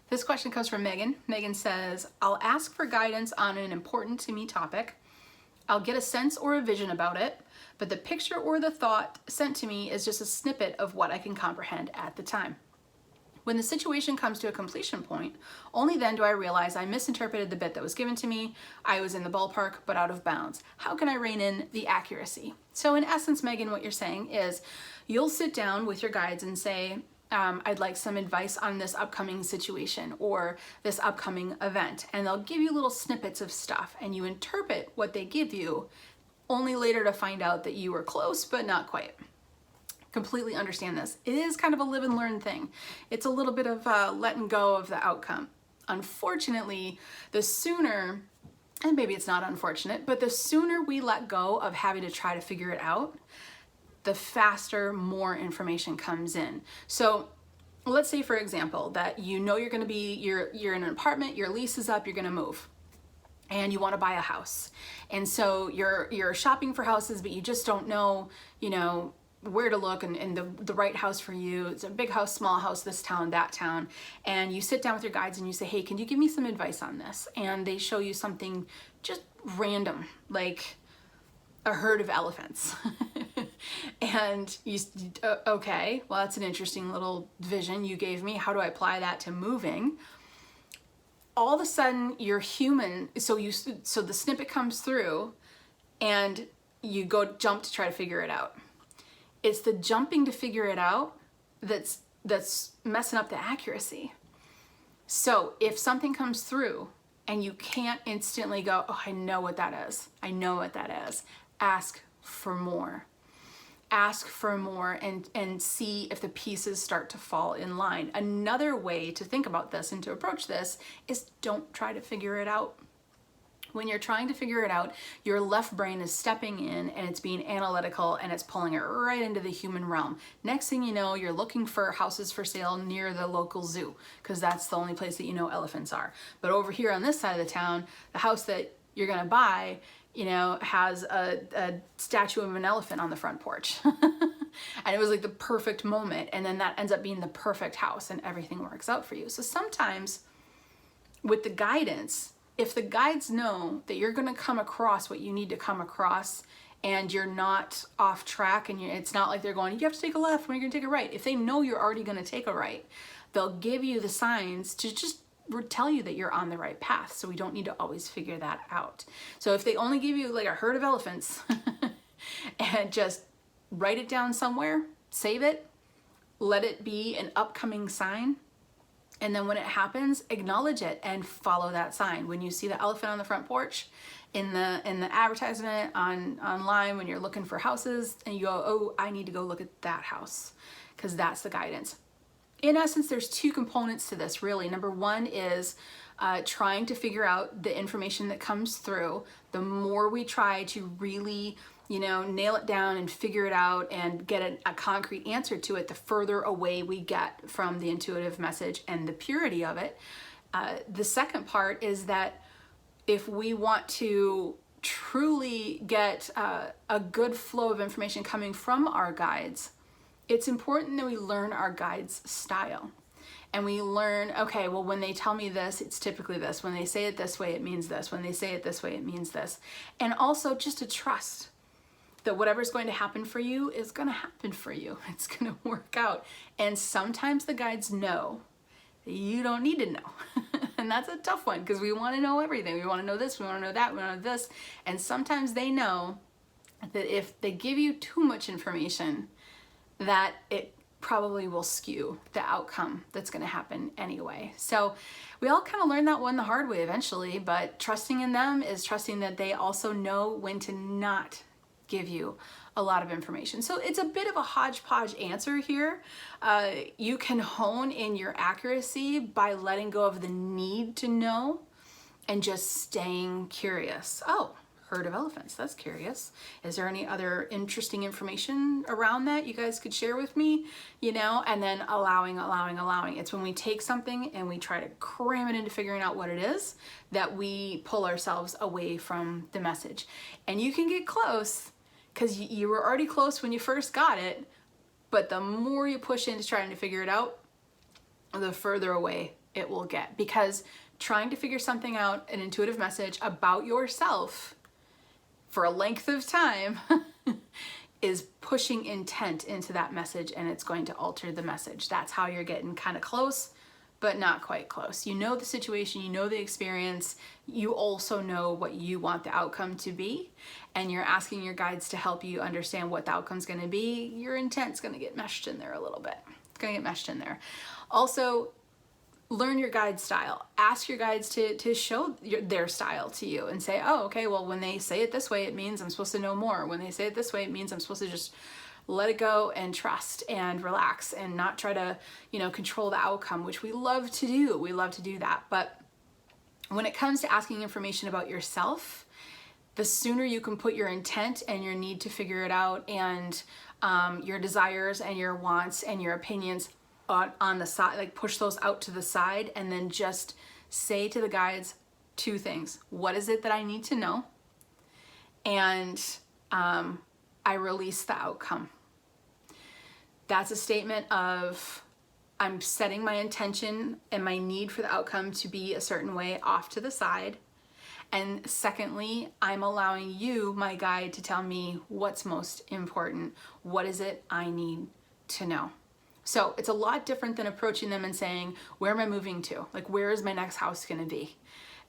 This question comes from Megan. Megan says, I'll ask for guidance on an important to me topic. I'll get a sense or a vision about it, but the picture or the thought sent to me is just a snippet of what I can comprehend at the time. When the situation comes to a completion point, only then do I realize I misinterpreted the bit that was given to me. I was in the ballpark, but out of bounds. How can I rein in the accuracy? So in essence, Megan, what you're saying is you'll sit down with your guides and say, I'd like some advice on this upcoming situation or this upcoming event. And they'll give you little snippets of stuff and you interpret what they give you, only later to find out that you were close, but not quite. Completely understand this. It is kind of a live and learn thing. It's a little bit of letting go of the outcome. Unfortunately, the sooner, and maybe it's not unfortunate, but the sooner we let go of having to try to figure it out, the faster more information comes in. So let's say, for example, that you know you're going to be, you're in an apartment, your lease is up, you're going to move, and you want to buy a house. And so you're shopping for houses, but you just don't know, where to look and the right house for you. It's a big house, small house, this town, that town. And you sit down with your guides and you say, hey, can you give me some advice on this? And they show you something just random, like a herd of elephants. And you, okay, well, that's an interesting little vision you gave me. How do I apply that to moving? All of a sudden you're human. So the snippet comes through and you go jump to try to figure it out. It's the jumping to figure it out that's messing up the accuracy. So if something comes through and you can't instantly go, oh, I know what that is. I know what that is. Ask for more. Ask for more and see if the pieces start to fall in line. Another way to think about this and to approach this is don't try to figure it out. When you're trying to figure it out, your left brain is stepping in and it's being analytical and it's pulling it right into the human realm. Next thing you know, you're looking for houses for sale near the local zoo because that's the only place that you know elephants are. But over here on this side of the town, the house that you're gonna buy, has a statue of an elephant on the front porch. And it was like the perfect moment. And then that ends up being the perfect house and everything works out for you. So sometimes with the guidance, if the guides know that you're going to come across what you need to come across and you're not off track and it's not like they're going, you have to take a left when you're going to take a right. If they know you're already going to take a right, they'll give you the signs to just tell you that you're on the right path. So we don't need to always figure that out. So if they only give you like a herd of elephants and just write it down somewhere, save it, let it be an upcoming sign. And then when it happens, acknowledge it and follow that sign. When you see the elephant on the front porch, in the advertisement online, when you're looking for houses, and you go, oh, I need to go look at that house, because that's the guidance. In essence, there's two components to this, really. Number one is trying to figure out the information that comes through. The more we try to really nail it down and figure it out and get a concrete answer to it, the further away we get from the intuitive message and the purity of it. The second part is that if we want to truly get a good flow of information coming from our guides, it's important that we learn our guides' style. And we learn, okay, well, when they tell me this, it's typically this. When they say it this way, it means this. When they say it this way, it means this. And also just to trust that whatever's going to happen for you is going to happen for you. It's going to work out. And sometimes the guides know that you don't need to know. And that's a tough one because we want to know everything. We want to know this, we want to know that, we want to know this. And sometimes they know that if they give you too much information, that it probably will skew the outcome that's going to happen anyway. So we all kind of learn that one the hard way eventually, but trusting in them is trusting that they also know when to not give you a lot of information. So it's a bit of a hodgepodge answer here. You can hone in your accuracy by letting go of the need to know and just staying curious. Oh, herd of elephants, that's curious. Is there any other interesting information around that you guys could share with me? And then allowing. It's when we take something and we try to cram it into figuring out what it is that we pull ourselves away from the message. And you can get close because you were already close when you first got it, but the more you push into trying to figure it out, the further away it will get, because trying to figure something out, an intuitive message about yourself for a length of time is pushing intent into that message, and it's going to alter the message. That's how you're getting kind of close, but not quite close. You know the situation, you know the experience, you also know what you want the outcome to be, and you're asking your guides to help you understand what the outcome's going to be. Your intent's going to get meshed in there a little bit. It's going to get meshed in there. Also, learn your guide style. Ask your guides to show their style to you and say, oh, okay, well, when they say it this way, it means I'm supposed to know more. When they say it this way, it means I'm supposed to just let it go and trust and relax and not try to, control the outcome, which we love to do. We love to do that. But when it comes to asking information about yourself, the sooner you can put your intent and your need to figure it out and your desires and your wants and your opinions on the side, like push those out to the side, and then just say to the guides two things. What is it that I need to know? And I release the outcome. That's a statement of I'm setting my intention and my need for the outcome to be a certain way off to the side. And secondly, I'm allowing you, my guide, to tell me what's most important. What is it I need to know? So it's a lot different than approaching them and saying, where am I moving to? Like, where is my next house going to be?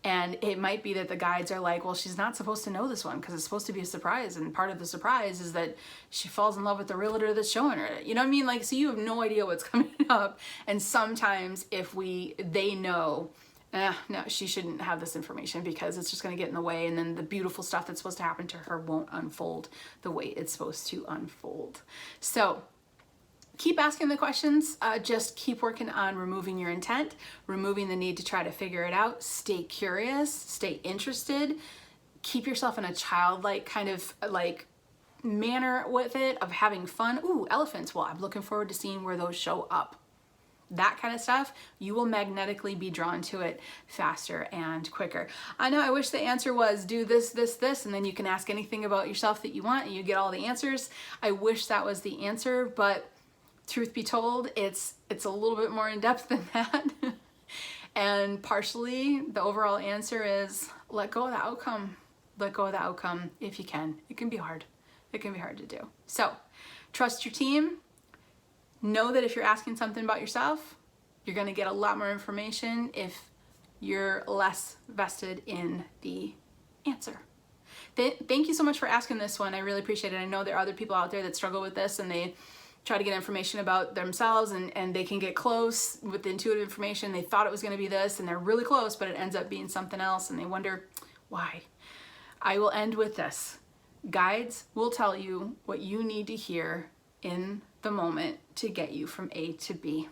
And it might be that the guides are like, well, she's not supposed to know this one because it's supposed to be a surprise. And part of the surprise is that she falls in love with the realtor that's showing her. You know what I mean? Like, so you have no idea what's coming up. And sometimes if they know, no, she shouldn't have this information because it's just going to get in the way. And then the beautiful stuff that's supposed to happen to her won't unfold the way it's supposed to unfold. So keep asking the questions, just keep working on removing your intent, removing the need to try to figure it out, stay curious, stay interested, keep yourself in a childlike kind of like manner with it, of having fun. Ooh, elephants, well, I'm looking forward to seeing where those show up. That kind of stuff, you will magnetically be drawn to it faster and quicker. I know, I wish the answer was do this, this, this, and then you can ask anything about yourself that you want and you get all the answers. I wish that was the answer, but truth be told, it's a little bit more in depth than that. And partially the overall answer is let go of the outcome. Let go of the outcome if you can. It can be hard. It can be hard to do. So trust your team. Know that if you're asking something about yourself, you're going to get a lot more information if you're less vested in the answer. Thank you so much for asking this one. I really appreciate it. I know there are other people out there that struggle with this and they try to get information about themselves and they can get close with the intuitive information. They thought it was going to be this and they're really close, but it ends up being something else and they wonder why. I will end with this. Guides will tell you what you need to hear in the moment to get you from A to B.